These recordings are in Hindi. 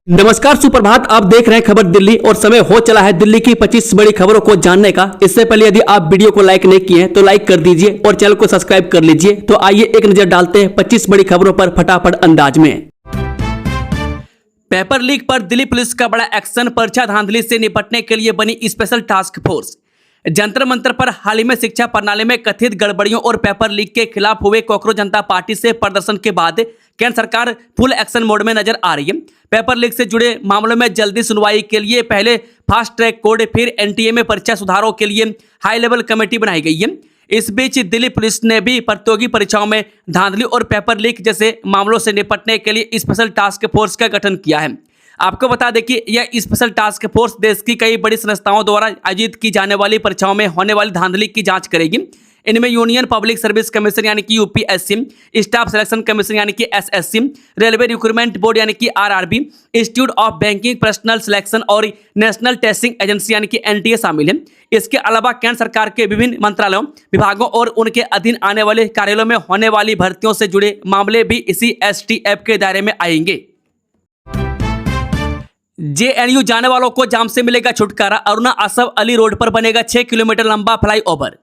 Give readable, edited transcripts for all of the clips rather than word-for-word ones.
नमस्कार, सुप्रभात। आप देख रहे हैं खबर दिल्ली और समय हो चला है दिल्ली की 25 बड़ी खबरों को जानने का। इससे पहले यदि आप वीडियो को लाइक नहीं किए हैं तो लाइक कर दीजिए और चैनल को सब्सक्राइब कर लीजिए। तो आइए एक नजर डालते हैं 25 बड़ी खबरों पर फटाफट अंदाज में। पेपर लीक पर दिल्ली पुलिस का बड़ा एक्शन। परीक्षा धांधली से निपटने के लिए बनी special task force. Jantar Mantar पर हाल ही में शिक्षा प्रणाली में कथित गड़बड़ियों और पेपर लीक के खिलाफ हुए कॉकरोच जनता पार्टी से प्रदर्शन के बाद केंद्र सरकार फुल एक्शन मोड में नजर आ रही है। पेपर लीक से जुड़े मामलों में जल्दी सुनवाई के लिए पहले फास्ट ट्रैक कोर्ट, फिर एनटीए में परीक्षा सुधारों के लिए हाई लेवल कमेटी बनाई गई है। इस बीच दिल्ली पुलिस ने भी प्रतियोगी परीक्षाओं में धांधली और पेपर लीक जैसे मामलों से निपटने के लिए स्पेशल टास्क फोर्स का गठन किया है। आपको बता दें कि यह स्पेशल टास्क फोर्स देश की कई बड़ी संस्थाओं द्वारा आयोजित की जाने वाली परीक्षाओं में होने वाली धांधली की जांच करेगी। इनमें यूनियन पब्लिक सर्विस कमीशन यानी कि यूपीएससी, स्टाफ सिलेक्शन कमीशन यानी कि एसएससी, रेलवे रिक्रूटमेंट बोर्ड यानी कि RRB, institute of banking personal selection और नेशनल टेस्टिंग एजेंसी यानी कि एनटीए शामिल है। इसके अलावा केंद्र सरकार के विभिन्न मंत्रालयों, विभागों और उनके अधीन आने वाले कार्यालयों में होने वाली भर्तियों से जुड़े मामले भी इसी एसटीएफ के दायरे में आएंगे। जेएनयू जाने वालों को जाम से मिलेगा छुटकारा। अरुणा असफ अली रोड पर बनेगा 6 किलोमीटर लंबा फ्लाईओवर।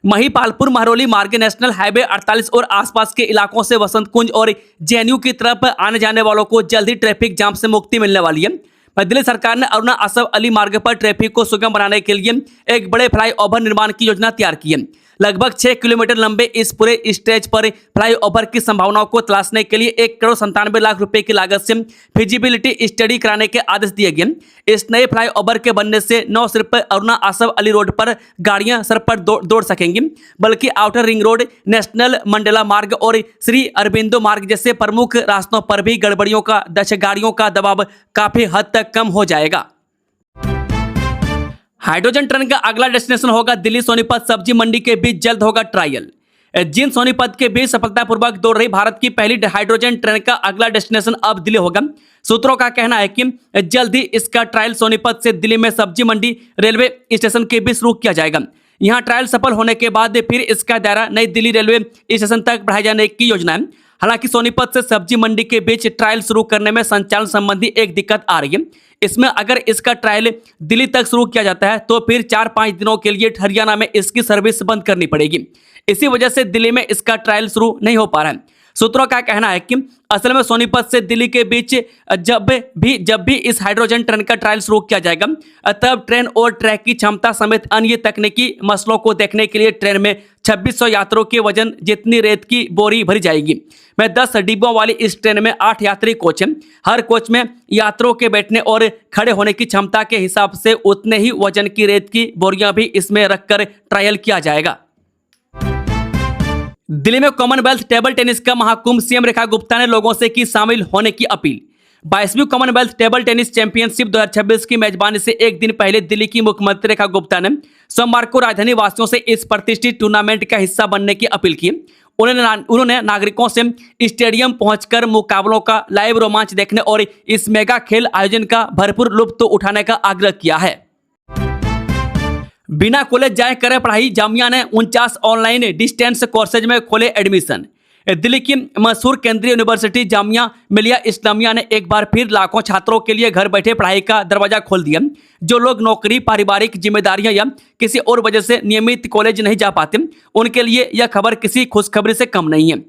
महिपालपुर महरौली मार्ग नेशनल हाईवे 48 और आसपास के इलाकों से वसंत कुंज और जेएनयू की तरफ आने जाने वालों को जल्दी ट्रैफिक जाम से मुक्ति मिलने वाली है। दिल्ली सरकार ने अरुणा असफ अली मार्ग पर ट्रैफिक को सुगम बनाने के लिए एक बड़े फ्लाईओवर निर्माण की योजना तैयार की है। लगभग 6 किलोमीटर लंबे इस पूरे स्ट्रेच पर फ्लाईओवर की संभावनाओं को तलाशने के लिए 1,97,00,000 रुपए की लागत से फिजिबिलिटी स्टडी कराने के आदेश दिए गए। इस नए फ्लाईओवर के बनने से न सिर्फ अरुणा असफ अली रोड पर गाड़ियां सड़क पर दौड़ सकेंगी, बल्कि outer ring road, national Mandela मार्ग और श्री अरबिंदो मार्ग जैसे प्रमुख रास्तों पर भी गाड़ियों का दबाव काफी हद तक कम हो जाएगा। हाइड्रोजन ट्रेन का अगला डेस्टिनेशन होगा दिल्ली सोनीपत सब्जी मंडी के बीच जल्द होगा ट्रायल। जिन सोनीपत के बीच सफलतापूर्वक दौड़ रही भारत की पहली हाइड्रोजन ट्रेन का अगला डेस्टिनेशन अब दिल्ली होगा। सूत्रों का कहना है कि जल्द ही इसका ट्रायल सोनीपत से दिल्ली में सब्जी मंडी रेलवे स्टेशन के बीच शुरू किया जाएगा। यहां ट्रायल सफल होने के बाद फिर इसका दायरा नई दिल्ली रेलवे स्टेशन तक बढ़ाए जाने की योजना है। हालांकि सोनीपत से सब्जी मंडी के बीच ट्रायल शुरू करने में संचालन संबंधी एक दिक्कत आ रही है। इसमें अगर इसका ट्रायल दिल्ली तक शुरू किया जाता है तो फिर 4-5 दिनों के लिए हरियाणा में इसकी सर्विस बंद करनी पड़ेगी। इसी वजह से दिल्ली में इसका ट्रायल शुरू नहीं हो पा रहा है। सूत्रों का कहना है कि असल में सोनीपत से दिल्ली के बीच जब भी इस हाइड्रोजन ट्रेन का ट्रायल शुरू किया जाएगा तब ट्रेन और ट्रैक की क्षमता समेत अन्य तकनीकी मसलों को देखने के लिए ट्रेन में 2600 यात्रियों के वजन जितनी रेत की बोरी भरी जाएगी। में 10 डिब्बों वाली इस ट्रेन में 8 यात्री कोच हैं। हर कोच में यात्रियों के बैठने और खड़े होने की क्षमता के हिसाब से उतने ही वजन की रेत की बोरियां भी इसमें रखकर ट्रायल किया जाएगा। दिल्ली में कॉमनवेल्थ टेबल टेनिस का महाकुंभ। सीएम रेखा गुप्ता ने लोगों से की शामिल होने की अपील। 22वीं कॉमनवेल्थ टेबल टेनिस चैंपियनशिप 2026 की मेजबानी से एक दिन पहले दिल्ली की मुख्यमंत्री रेखा गुप्ता ने सोमवार को राजधानी वासियों से इस प्रतिष्ठित टूर्नामेंट का हिस्सा बनने की अपील की। उन्होंने नागरिकों से स्टेडियम पहुंचकर मुकाबलों का लाइव रोमांच देखने और इस मेगा खेल आयोजन का भरपूर लुत्फ उठाने का आग्रह किया है। बिना कॉलेज जाए करे पढ़ाई, जामिया ने 49 ऑनलाइन डिस्टेंस कोर्सेज में खोले एडमिशन। दिल्ली की मशहूर केंद्रीय यूनिवर्सिटी जामिया मिलिया इस्लामिया ने एक बार फिर लाखों छात्रों के लिए घर बैठे पढ़ाई का दरवाजा खोल दिया। जो लोग नौकरी, पारिवारिक जिम्मेदारियां या किसी और वजह से नियमित कॉलेज नहीं जा पाते, उनके लिए यह खबर किसी खुशखबरी से कम नहीं है।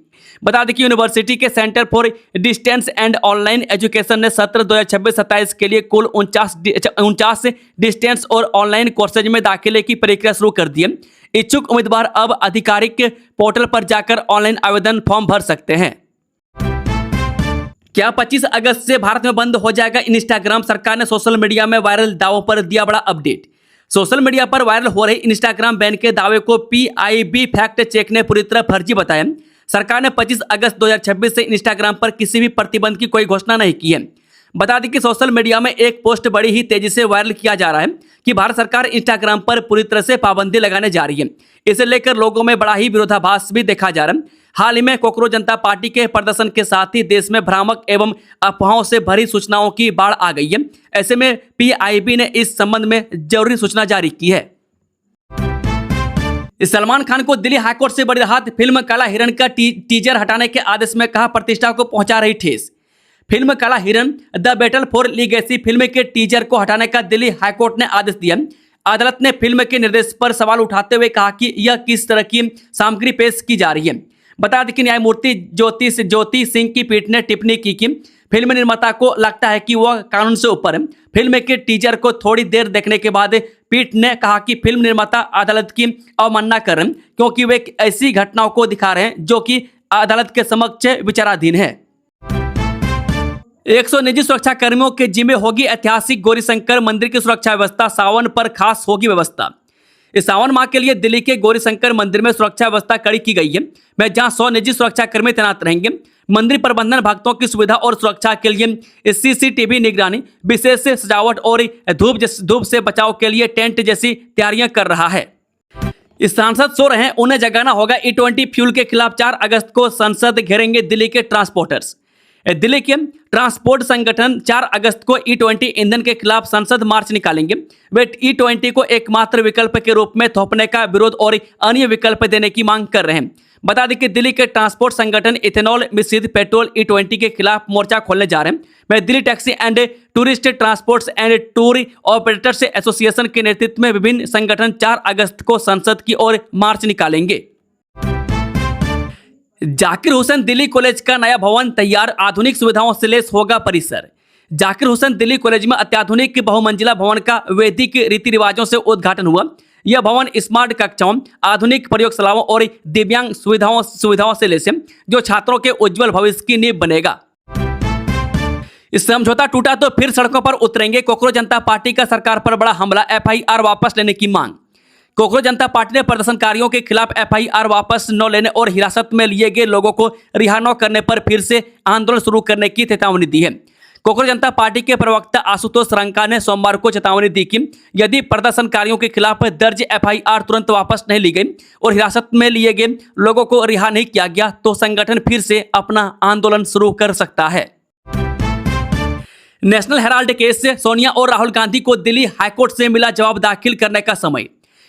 बता दें कि यूनिवर्सिटी के centre for distance and online education ने सत्र 2026-27 के लिए कुल 49 डिस्टेंस और ऑनलाइन कोर्सेज में दाखिले की प्रक्रिया शुरू कर दी है। इच्छुक उम्मीदवार अब आधिकारिक पोर्टल पर जाकर ऑनलाइन आवेदन फॉर्म भर सकते हैं। क्या 25 अगस्त से भारत में बंद हो जाएगा इंस्टाग्राम? सरकार ने सोशल मीडिया में वायरल दावों पर दिया बड़ा अपडेट। सोशल मीडिया पर वायरल हो रही इंस्टाग्राम बैन के दावे को पीआईबी फैक्ट चेक ने पूरी तरह फर्जी बताया। सरकार ने 25 अगस्त 2026 से इंस्टाग्राम पर किसी भी प्रतिबंध की कोई घोषणा नहीं की है। बता दें कि सोशल मीडिया में एक पोस्ट बड़ी ही तेजी से वायरल किया जा रहा है कि भारत सरकार इंस्टाग्राम पर पूरी तरह से पाबंदी लगाने जा रही है। इसे लेकर लोगों में बड़ा ही विरोधाभास भी देखा जा रहा है। हाल ही में कॉकरोच जनता पार्टी के प्रदर्शन के साथ ही देश में भ्रामक एवं अफवाहों से भरी सूचनाओं की बाढ़ आ गई है। ऐसे में पीआईबी ने इस संबंध में जरूरी सूचना जारी की है। सलमान खान को दिल्ली हाईकोर्ट से बड़ी राहत। फिल्म काला हिरण का टीजर हटाने के आदेश में कहा प्रतिष्ठा को पहुंचा रही ठेस। फिल्म काला हिरन the battle for legacy film के टीजर को हटाने का दिल्ली हाईकोर्ट ने आदेश दिया। अदालत ने फिल्म के निर्देश पर सवाल उठाते हुए कहा कि यह किस तरह की सामग्री पेश की जा रही है। बता दें कि न्यायमूर्ति ज्योति सिंह की पीठ ने टिप्पणी की कि फिल्म निर्माता को लगता है कि वह कानून से ऊपर है। फिल्म के टीजर को थोड़ी देर देखने के बाद पीठ ने कहा कि फिल्म निर्माता अदालत की अवमानना कर रहे हैं, क्योंकि वे ऐसी घटनाओं को दिखा रहे हैं जो कि अदालत के समक्ष विचाराधीन है। 100 निजी सुरक्षा कर्मियों के जिम्मे होगी ऐतिहासिक गौरीशंकर मंदिर की सुरक्षा व्यवस्था। सावन पर खास होगी व्यवस्था। इस सावन माह के लिए दिल्ली के गौरीशंकर मंदिर में सुरक्षा व्यवस्था कड़ी की गई है, में जहां 100 निजी सुरक्षा कर्मी तैनात रहेंगे। मंदिर प्रबंधन भक्तों की सुविधा और सुरक्षा के लिए CCTV निगरानी, विशेष सजावट और धूप से बचाव के लिए टेंट जैसी तैयारियां कर रहा है। इस सांसद सो रहे हैं, उन्हें जगाना होगा। E20 फ्यूल के खिलाफ 4 अगस्त को संसद घेरेंगे दिल्ली के ट्रांसपोर्टर्स। दिल्ली के ट्रांसपोर्ट संगठन 4 अगस्त को E20 ईंधन के खिलाफ संसद मार्च निकालेंगे। वे E20 को एकमात्र विकल्प के रूप में थोपने का विरोध और अन्य विकल्प देने की मांग कर रहे हैं। बता दें कि दिल्ली के ट्रांसपोर्ट संगठन इथेनॉल मिश्रित पेट्रोल E20 के खिलाफ मोर्चा खोलने जा रहे हैं। वे Delhi taxi and tourist transports and tour operators association के नेतृत्व में विभिन्न संगठन 4 अगस्त को संसद की ओर मार्च निकालेंगे। जाकिर हुसैन दिल्ली कॉलेज का नया भवन तैयार, आधुनिक सुविधाओं से लैस होगा परिसर। जाकिर हुसैन दिल्ली कॉलेज में अत्याधुनिक बहुमंजिला भवन का वैदिक रीति रिवाजों से उद्घाटन हुआ। यह भवन स्मार्ट कक्षाओं, आधुनिक प्रयोगशालाओं और दिव्यांग सुविधाओं से लैस है, जो छात्रों के उज्जवल भविष्य की नींव बनेगा। इस समझौता टूटा तो फिर सड़कों पर उतरेंगे। कोकरोच जनता पार्टी का सरकार पर बड़ा हमला, FIR वापस लेने की मांग। कोकरोच जनता पार्टी ने प्रदर्शनकारियों के खिलाफ FIR वापस न लेने और हिरासत में लिए गए लोगों को रिहा न करने पर फिर से आंदोलन शुरू करने की चेतावनी दी है। कोकरोच जनता पार्टी के प्रवक्ता आशुतोष रंका ने सोमवार को चेतावनी दी कि यदि प्रदर्शनकारियों के खिलाफ दर्ज FIR तुरंत वापस नहीं ली गई और हिरासत में लिए गए लोगों को रिहा नहीं किया गया तो संगठन फिर से अपना आंदोलन शुरू कर सकता है। नेशनल हेराल्ड केस से सोनिया और राहुल गांधी को दिल्ली हाईकोर्ट से मिला जवाब दाखिल करने का समय।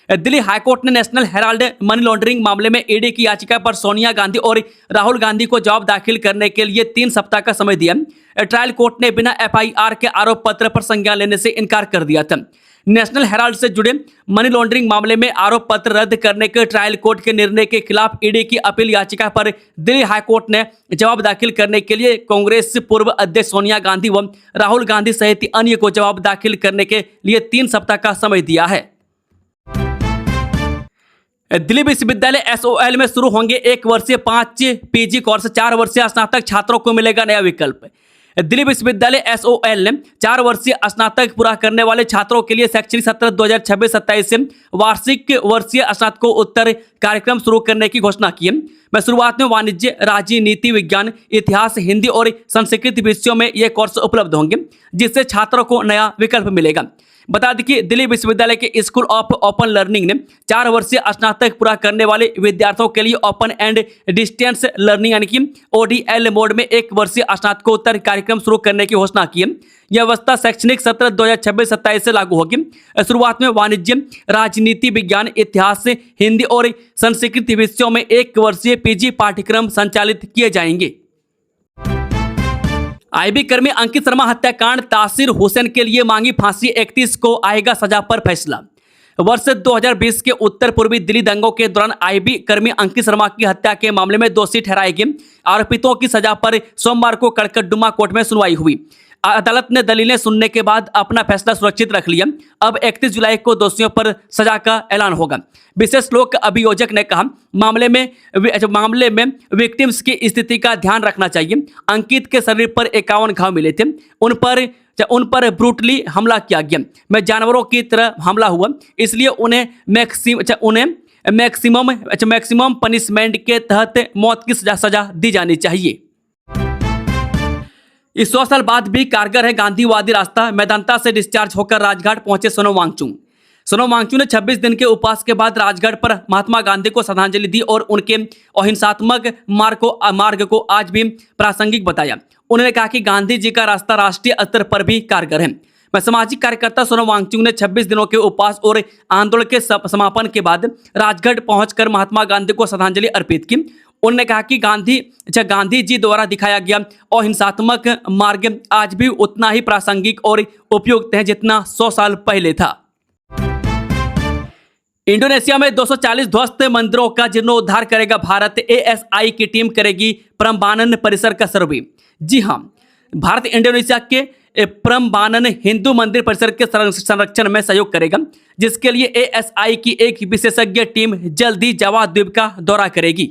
दिल्ली हाईकोर्ट ने नेशनल हेराल्ड मनी लॉन्ड्रिंग मामले में ED की याचिका पर सोनिया गांधी और राहुल गांधी को जवाब दाखिल करने के लिए 3 सप्ताह का समय दिया। ट्रायल कोर्ट ने बिना FIR के आरोप पत्र पर संज्ञान लेने से इनकार कर दिया था। नेशनल हेराल्ड से जुड़े मनी लॉन्ड्रिंग मामले में आरोप पत्र रद्द करने के ट्रायल कोर्ट के निर्णय के खिलाफ ED की अपील याचिका पर दिल्ली हाईकोर्ट ने जवाब दाखिल करने के लिए कांग्रेस पूर्व अध्यक्ष सोनिया गांधी व राहुल गांधी सहित अन्य को जवाब दाखिल करने के लिए 3 सप्ताह का समय दिया है। दिल्ली विश्वविद्यालय SOL में शुरू होंगे 1 वर्षीय 5 PG कोर्स, 4 वर्षीय स्नातक छात्रों को मिलेगा नया विकल्प। दिल्ली विश्वविद्यालय SOL ने 4 वर्षीय स्नातक पूरा करने वाले छात्रों के लिए शैक्षणिक सत्र 2026-27 से वार्षिक वर्षीय स्नातकोत्तर कार्यक्रम शुरू करने की घोषणा की है। मैं शुरुआत में वाणिज्य, राजनीति विज्ञान, इतिहास, हिंदी और संस्कृत विषयों में ये कोर्स उपलब्ध होंगे, जिससे छात्रों को नया विकल्प मिलेगा। बता दें कि दिल्ली विश्वविद्यालय के स्कूल ऑफ ओपन लर्निंग ने 4 वर्षीय स्नातक पूरा करने वाले विद्यार्थियों के लिए ओपन एंड डिस्टेंस लर्निंग यानी कि ODL मोड में 1 वर्षीय स्नातकोत्तर कार्यक्रम शुरू करने की घोषणा की है। यह व्यवस्था शैक्षणिक सत्र 2026-27 से लागू होगी। शुरुआत में वाणिज्य, राजनीति विज्ञान, इतिहास, हिंदी और संस्कृत विषयों में 1 वर्षीय PG पाठ्यक्रम संचालित किए जाएंगे। IB कर्मी अंकित शर्मा हत्याकांड, तासिर हुसैन के लिए मांगी फांसी, 31 को आएगा सजा पर फैसला। वर्ष 2020 के उत्तर पूर्वी दिल्ली दंगों के दौरान IB कर्मी अंकित शर्मा की हत्या के मामले में दोषी ठहराए गए आरोपितों की सजा पर सोमवार को कड़कड़डुमा कोर्ट में सुनवाई हुई। अदालत ने दलीलें सुनने के बाद अपना फैसला सुरक्षित रख लिया। अब 31 जुलाई को दोषियों पर सजा का ऐलान होगा। विशेष लोक अभियोजक ने कहा, मामले में विक्टिम्स की स्थिति का ध्यान रखना चाहिए। अंकित के शरीर पर 51 घाव मिले थे। उन पर ब्रूटली हमला किया गया। मैं जानवरों की तरह हमला हुआ, इसलिए उन्हें मैक्सिमम पनिशमेंट के तहत मौत की सजा दी जानी चाहिए। इस 100 साल बाद भी कारगर है गांधीवादी रास्ता। मेदांता से डिस्चार्ज होकर राजघाट पहुंचे सोनम वांगचुक। सोनम वांगचुक ने 26 दिन के उपवास के बाद राजघाट पर महात्मा गांधी को श्रद्धांजलि दी और उनके अहिंसात्मक मार्ग को आज भी प्रासंगिक बताया। उन्होंने कहा कि गांधी जी का रास्ता राष्ट्रीय स्तर पर भी कारगर है। मैं सामाजिक कार्यकर्ता सोनम वांगचुक ने 26 दिनों के उपवास और आंदोलन के समापन के बाद राजघाट पहुंचकर महात्मा गांधी को श्रद्धांजलि अर्पित की। उन्होंने कहा कि गांधी जी द्वारा दिखाया गया अहिंसात्मक मार्ग आज भी उतना ही प्रासंगिक और उपयुक्त है जितना 100 साल पहले था। इंडोनेशिया में 240 ध्वस्त मंदिरों का जीर्णोद्धार करेगा भारत। एएसआई की टीम करेगी प्रम्बानन परिसर का सर्वे। जी हां, भारत इंडोनेशिया के प्रम्बानन हिंदू मंदिर परिसर के संरक्षण में सहयोग करेगा, जिसके लिए एएसआई की एक विशेषज्ञ टीम जल्द ही जावा द्वीप का दौरा करेगी।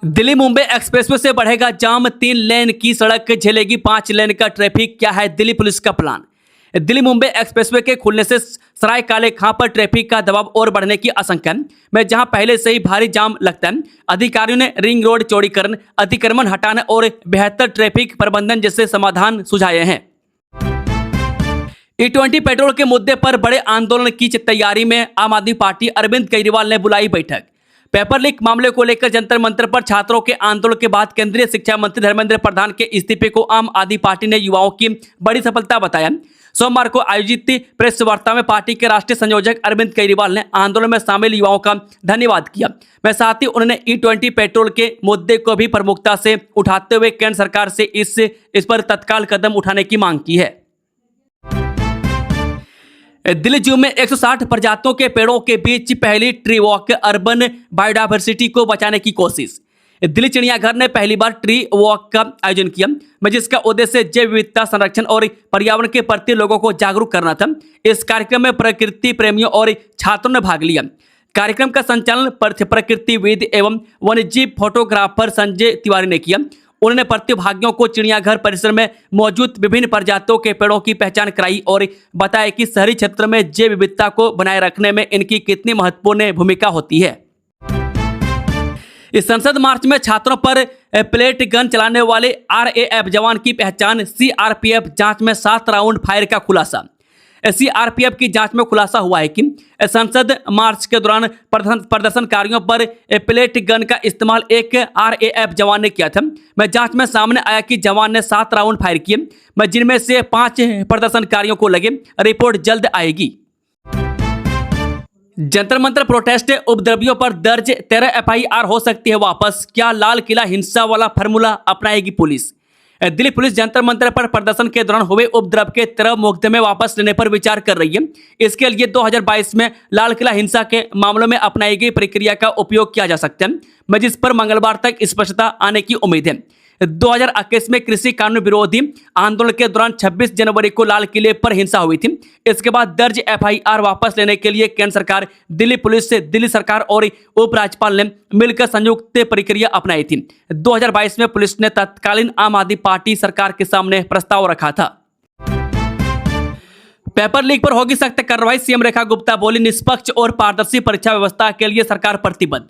दिल्ली मुंबई एक्सप्रेसवे से बढ़ेगा जाम, 3 लेन की सड़क झेलेगी 5 लेन का ट्रैफिक। क्या है दिल्ली पुलिस का प्लान? दिल्ली मुंबई एक्सप्रेसवे के खुलने से सराय काले खां पर ट्रैफिक का दबाव और बढ़ने की आशंका है, जहां पहले से ही भारी जाम लगता है। अधिकारियों ने रिंग रोड चौड़ीकरण, अतिक्रमण हटाने और बेहतर ट्रैफिक प्रबंधन जैसे समाधान सुझाए हैं। E20 पेट्रोल के मुद्दे पर बड़े आंदोलन की तैयारी में आम आदमी पार्टी। अरविंद केजरीवाल ने बुलाई बैठक। पेपर लीक मामले को लेकर जंतर मंतर पर छात्रों के आंदोलन के बाद केंद्रीय शिक्षा मंत्री धर्मेंद्र प्रधान के इस्तीफे को आम आदमी पार्टी ने युवाओं की बड़ी सफलता बताया। सोमवार को आयोजित प्रेस वार्ता में पार्टी के राष्ट्रीय संयोजक अरविंद केजरीवाल ने आंदोलन में शामिल युवाओं का धन्यवाद किया। मैं साथ ही उन्होंने E20 पेट्रोल के मुद्दे को भी प्रमुखता से उठाते हुए केंद्र सरकार से इस पर तत्काल कदम उठाने की मांग की है। दिल्ली जू में 160 प्रजातियों के पेड़ों के बीच पहली ट्री वॉक, अर्बन बायोडायवर्सिटी को बचाने की कोशिश। दिल्ली चिड़ियाघर ने पहली बार ट्री वॉक का आयोजन किया, जिसका उद्देश्य जैव विविधता संरक्षण और पर्यावरण के प्रति लोगों को जागरूक करना था। इस कार्यक्रम में प्रकृति प्रेमियों और छात्रों ने भाग लिया। कार्यक्रम का संचालन प्रकृतिविद एवं वन्यजीव फोटोग्राफर संजय तिवारी ने किया। उन्होंने प्रतिभागियों को चिड़ियाघर परिसर में मौजूद विभिन्न प्रजातियों के पेड़ों की पहचान कराई और बताया कि शहरी क्षेत्र में जैव विविधता को बनाए रखने में इनकी कितनी महत्वपूर्ण भूमिका होती है। इस संसद मार्च में छात्रों पर प्लेट गन चलाने वाले RAF जवान की पहचान। CRPF जांच में 7 राउंड फायर का खुलासा। CRPF की जांच में खुलासा हुआ है कि संसद मार्च के दौरान प्रदर्शनकारियों पर प्लेट गन का इस्तेमाल एक RAF जवान ने किया था। जांच में सामने आया कि जवान ने 7 राउंड फायर किए, जिनमें से 5 प्रदर्शनकारियों को लगे। रिपोर्ट जल्द आएगी। जंतर मंतर प्रोटेस्ट उपद्रवियों पर दर्ज 13 FIR हो सकती है वापस। क्या लाल किला हिंसा वाला फार्मूला अपनाएगी पुलिस? दिल्ली पुलिस जंतर मंतर पर प्रदर्शन के दौरान हुए उपद्रव के 13 मुकदमे वापस लेने पर विचार कर रही है। इसके लिए 2022 में लाल किला हिंसा के मामलों में अपनाई गई प्रक्रिया का उपयोग किया जा सकता है, जिस पर मंगलवार तक स्पष्टता आने की उम्मीद है। 2021 में कृषि कानून विरोधी आंदोलन के दौरान 26 जनवरी को लाल किले पर हिंसा हुई थी। इसके बाद दर्ज FIR वापस लेने के लिए केंद्र सरकार, दिल्ली पुलिस से दिल्ली सरकार और उपराज्यपाल ने मिलकर संयुक्त प्रक्रिया अपनाई थी। 2022 में पुलिस ने तत्कालीन आम आदमी पार्टी सरकार के सामने प्रस्ताव रखा था। पेपर लीक पर होगी सख्त कार्रवाई। CM रेखा गुप्ता बोली, निष्पक्ष और पारदर्शी परीक्षा व्यवस्था के लिए सरकार प्रतिबद्ध।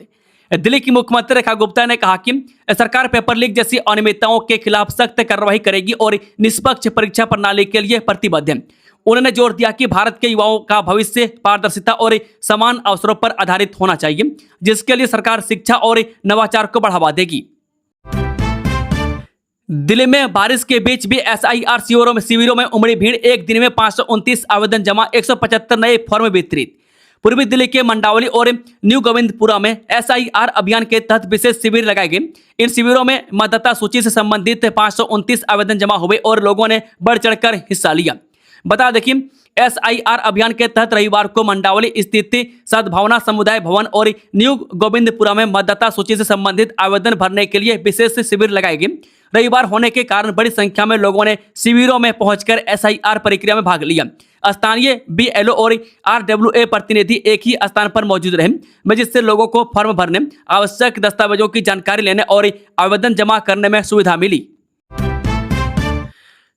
दिल्ली की मुख्यमंत्री रेखा गुप्ता ने कहा कि सरकार पेपर लीक जैसी अनियमितताओं के खिलाफ सख्त कार्रवाई करेगी और निष्पक्ष परीक्षा प्रणाली के लिए प्रतिबद्ध है। उन्होंने जोर दिया कि भारत के युवाओं का भविष्य पारदर्शिता और समान अवसरों पर आधारित होना चाहिए, जिसके लिए सरकार शिक्षा और नवाचार को बढ़ावा देगी। दिल्ली में बारिश के बीच भी SIR शिविरों में उमड़ी भीड़। एक दिन में 529 आवेदन जमा, 175 नए फॉर्म वितरित। पूर्वी दिल्ली के मंडावली और न्यू गोविंदपुरा में SIR अभियान के तहत विशेष शिविर लगाए गए। इन शिविरों में मतदाता सूची से संबंधित 529 आवेदन जमा हुए और लोगों ने बढ़ चढ़कर हिस्सा लिया। बता दें कि SIR अभियान के तहत रविवार को मंडावली स्थित सद्भावना समुदाय भवन और न्यू गोविंदपुरा में मतदाता सूची से संबंधित आवेदन भरने के लिए विशेष शिविर लगाए गए। रविवार होने के कारण बड़ी संख्या में लोगों ने शिविरों में पहुंचकर SIR प्रक्रिया में भाग लिया। स्थानीय BLO और RWA प्रतिनिधि एक ही स्थान पर मौजूद रहे, जिससे लोगों को फॉर्म भरने, आवश्यक दस्तावेजों की जानकारी लेने और आवेदन जमा करने में सुविधा मिली।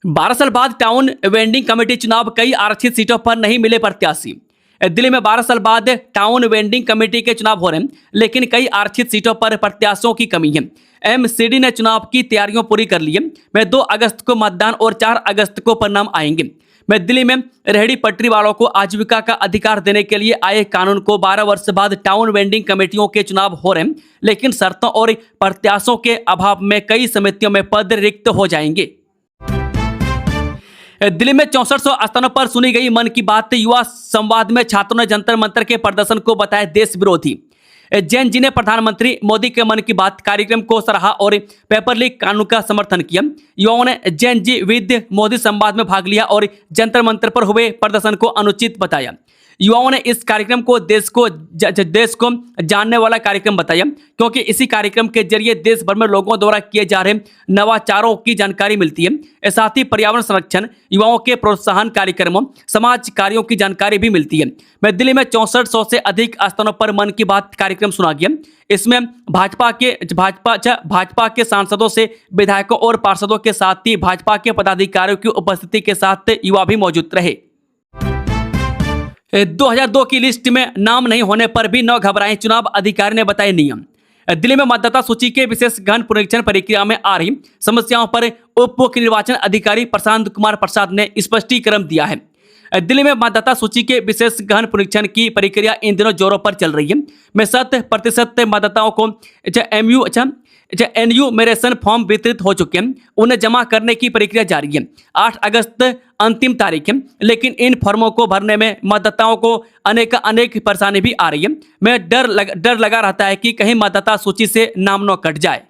12 साल बाद टाउन वेंडिंग कमेटी चुनाव, कई आरक्षित सीटों पर नहीं मिले प्रत्याशी। दिल्ली में 12 साल बाद टाउन वेंडिंग कमेटी के चुनाव हो रहे हैं, लेकिन कई आरक्षित सीटों पर प्रत्याशियों की कमी है। MCD ने चुनाव की तैयारियां पूरी कर ली है। 2 अगस्त को मतदान और 4 अगस्त को परिणाम आएंगे। दिल्ली में रेहड़ी पटरी वालों को आजीविका का अधिकार देने के लिए आए कानून को 12 वर्ष बाद टाउन वेंडिंग कमेटियों के चुनाव हो रहे हैं, लेकिन शर्तों और प्रत्याशियों के अभाव में कई समितियों में पद रिक्त हो जाएंगे। दिल्ली में 6400 स्थानों पर सुनी गई मन की बात। युवा संवाद में छात्रों ने जंतर मंतर के प्रदर्शन को बताया देश विरोधी। जैन जी ने प्रधानमंत्री मोदी के मन की बात कार्यक्रम को सराहा और पेपर लीक कानून का समर्थन किया। युवाओं ने जैन जी विद मोदी संवाद में भाग लिया और जंतर मंतर पर हुए प्रदर्शन को अनुचित बताया। युवाओं ने इस कार्यक्रम को देश को जानने वाला कार्यक्रम बताया, क्योंकि इसी कार्यक्रम के जरिए देश भर में लोगों द्वारा किए जा रहे नवाचारों की जानकारी मिलती है। साथ ही पर्यावरण संरक्षण, युवाओं के प्रोत्साहन कार्यक्रमों, समाज कार्यों की जानकारी भी मिलती है। मैं दिल्ली में 6400 से अधिक स्थानों पर मन की बात कार्यक्रम सुना गया। इसमें भाजपा के सांसदों से विधायकों और पार्षदों के साथ ही भाजपा के पदाधिकारियों की उपस्थिति के साथ युवा भी मौजूद रहे। 2002 की लिस्ट में नाम नहीं होने पर भी न घबराएं, चुनाव अधिकारी ने बताए नियम। दिल्ली में मतदाता सूची के विशेष गहन पुनरीक्षण प्रक्रिया में आ रही समस्याओं पर उप मुख्य निर्वाचन अधिकारी प्रशांत कुमार प्रसाद ने स्पष्टीकरण दिया है। दिल्ली में मतदाता सूची के विशेष गहन पुनरीक्षण की प्रक्रिया इन दिनों जोरों पर चल रही है। में 100% मतदाताओं को एन्यूमरेशन फॉर्म वितरित हो चुके हैं। उन्हें जमा करने की प्रक्रिया जारी है। 8 अगस्त अंतिम तारीख है, लेकिन इन फॉर्मों को भरने में मतदाताओं को अनेक परेशानी भी आ रही है। मैं डर लगा रहता है कि कहीं मतदाता सूची से नाम न कट जाए।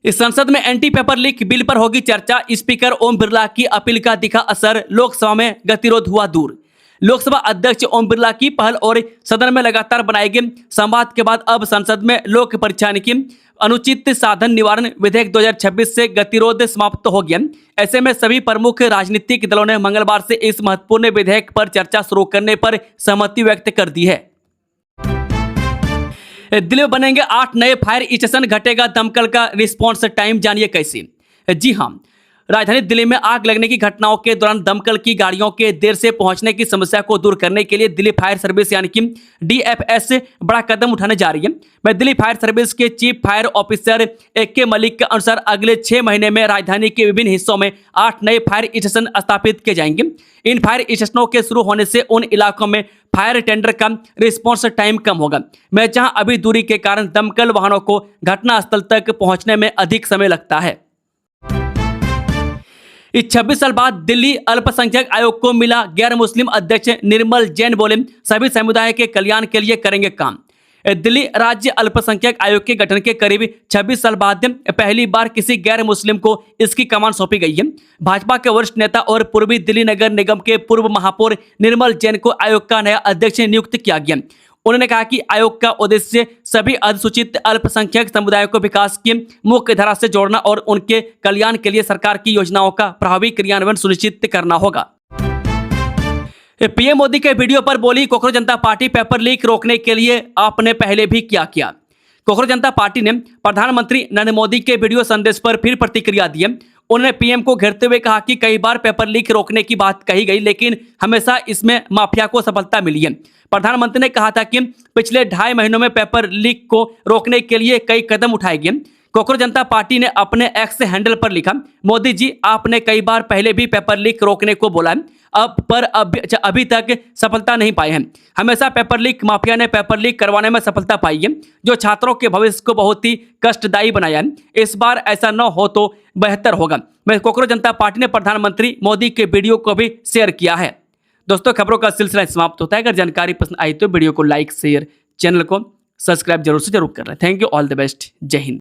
इस संसद में एंटी पेपर लीक बिल पर होगी चर्चा। स्पीकर ओम बिरला की अपील का दिखा असर, लोकसभा में गतिरोध हुआ दूर। लोकसभा अध्यक्ष ओम बिरला की पहल और सदन में लगातार बनाए गए संवाद के बाद अब संसद में लोक परीक्षण की अनुचित साधन निवारण विधेयक 2026 से गतिरोध समाप्त हो गया। ऐसे में सभी प्रमुख राजनीतिक दलों ने मंगलवार से इस महत्वपूर्ण विधेयक पर चर्चा शुरू करने पर सहमति व्यक्त कर दी है। दिल्ली में बनेंगे 8 नए फायर स्टेशन, घटेगा दमकल का रिस्पॉन्स टाइम, जानिए कैसे। जी हां, राजधानी दिल्ली में आग लगने की घटनाओं के दौरान दमकल की गाड़ियों के देर से पहुंचने की समस्या को दूर करने के लिए दिल्ली फायर सर्विस यानी कि DFS बड़ा कदम उठाने जा रही है। मैं दिल्ली फायर सर्विस के chief fire officer AK Malik के अनुसार अगले 6 महीने में राजधानी के विभिन्न हिस्सों में 8 नए फायर स्टेशन स्थापित किए जाएंगे। इन फायर स्टेशनों के शुरू होने से उन इलाकों में फायर टेंडर का रिस्पॉन्स टाइम कम होगा। मैं जहां अभी दूरी के कारण दमकल वाहनों को घटनास्थल तक पहुंचने में अधिक समय लगता है। इस 26 साल बाद दिल्ली अल्पसंख्यक आयोग को मिला गैर मुस्लिम अध्यक्ष निर्मल जैन बोले, सभी समुदाय के कल्याण के लिए करेंगे काम। दिल्ली राज्य अल्पसंख्यक आयोग के गठन के करीब 26 साल बाद पहली बार किसी गैर मुस्लिम को इसकी कमान सौंपी गई है। भाजपा के वरिष्ठ नेता और पूर्वी दिल्ली नगर निगम के पूर्व महापौर निर्मल जैन को आयोग का नया अध्यक्ष नियुक्त किया गया। उन्होंने कहा कि आयोग का उद्देश्य सभी अनुसूचित अल्पसंख्यक समुदायों को विकास की मुख्य धारा से जोड़ना और उनके कल्याण के लिए सरकार की योजनाओं का प्रभावी क्रियान्वयन सुनिश्चित करना होगा। पीएम मोदी के वीडियो पर बोली कोकरोच जनता पार्टी, पेपर लीक रोकने के लिए आपने पहले भी क्या किया। कोकरोच जनता पार्टी ने प्रधानमंत्री नरेंद्र मोदी के वीडियो संदेश पर फिर प्रतिक्रिया दी है। उन्होंने पीएम को घेरते हुए कहा कि कई बार पेपर लीक रोकने की बात कही गई, लेकिन हमेशा इसमें माफिया को सफलता मिली है। प्रधानमंत्री ने कहा था कि पिछले 2.5 महीनों में पेपर लीक को रोकने के लिए कई कदम उठाए गए। कोकरोच जनता पार्टी ने अपने एक्स हैंडल पर लिखा, मोदी जी आपने कई बार पहले भी पेपर लीक रोकने को बोला है, अभी तक सफलता नहीं पाए हैं। हमेशा पेपर लीक माफिया ने पेपर लीक करवाने में सफलता पाई है, जो छात्रों के भविष्य को बहुत ही कष्टदायी बनाया है। इस बार ऐसा न हो तो बेहतर होगा। मैं कोकरोच जनता पार्टी ने प्रधानमंत्री मोदी के वीडियो को भी शेयर किया है। दोस्तों, खबरों का सिलसिला समाप्त होता है। अगर जानकारी पसंद आई तो वीडियो को लाइक, शेयर, चैनल को सब्सक्राइब जरूर से जरूर कर लें। Thank you, all the best, जय हिंद।